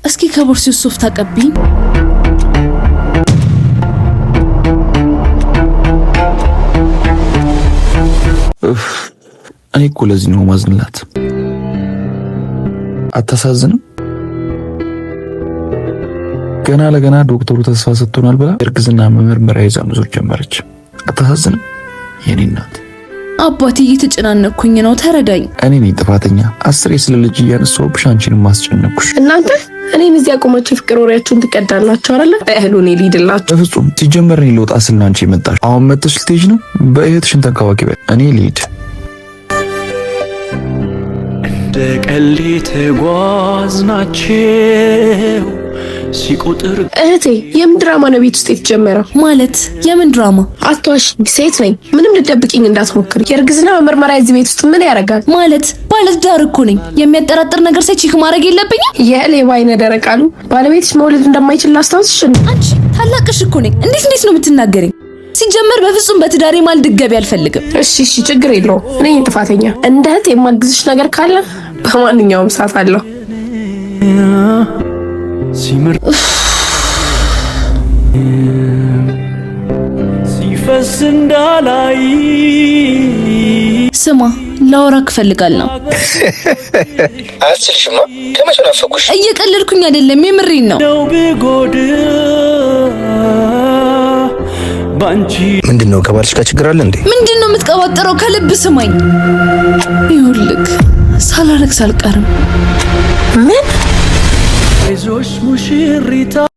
እስኪ ከቦርሳው ሶፍት ታቀብኝ። እኔ እኮ ለዚህ ነው ማዝንላት። አታሳዝንም? ገና ለገና ዶክተሩ ተስፋ ሰጥቶናል ብላ እርግዝና መመርመሪያ ይዛ መዞር ጀመረች። አታሳዝንም? የኔ እናት አባቴ እየተጨናነኩኝ ነው፣ ተረዳኝ። እኔ ነኝ ጥፋተኛ። 10 ስለ ልጅ እያነሳሁብሽ አንቺንም ማስጨነቅኩሽ። እናንተ እኔን እዚህ አቆማችሁ ፍቅር ወሬያችሁን ትቀዳላችሁ አይደለ? እህሉ እኔ ልሂድላችሁ። በፍጹም ሲጀመር እኔ ልወጣ ስል አንቺ መጣሽ። አሁን መጥተሽ ልትሄጂ ነው? በእህትሽን ተንከባከቢ። እኔ ልሂድ። እንደ ቀልድ ተጓዝናቸው ሲቆጥር እህቴ የምን ድራማ ነው ቤት ውስጥ የተጀመረው? ማለት የምን ድራማ? አትዋሽ፣ ሴት ነኝ። ምንም ልደብቅኝ እንዳትሞክሪ። የእርግዝና መመርመሪያ እዚህ ቤት ውስጥ ምን ያደርጋል? ማለት ባለትዳር እኮ ነኝ። የሚያጠራጥር ነገር ሳይ ቼክ ማድረግ የለብኝም? የሌባ አይነ ደረቃሉ ባለቤትሽ መውለድ እንደማይችል ላስታውስሽ። አንቺ ታላቅሽ እኮ ነኝ። እንዴት ነው የምትናገረኝ? ሲጀመር በፍጹም በትዳሬ ማልድገቢ አልፈልግም። እሺ ችግር የለውም። እኔ ጥፋተኛ። እንደ እህት የማግዝሽ ነገር ካለ በማንኛውም ሰዓት አለው። ሲምር ሲፈስ እንዳላይ ስማ ላወራክ እፈልጋለሁ። አትልሽማ ከመቼ ናፈኩሽ? እየቀለድኩኝ አይደለም፣ የምሬን ነው። ምንድነው ከባልሽ ጋር ችግር አለ እንዴ? ምንድነው የምትቀባጠረው? ከልብ ስማኝ። ይኸውልህ ሳላረግዝ አልቀርም። ምን? አይዞሽ ሙሽሪታ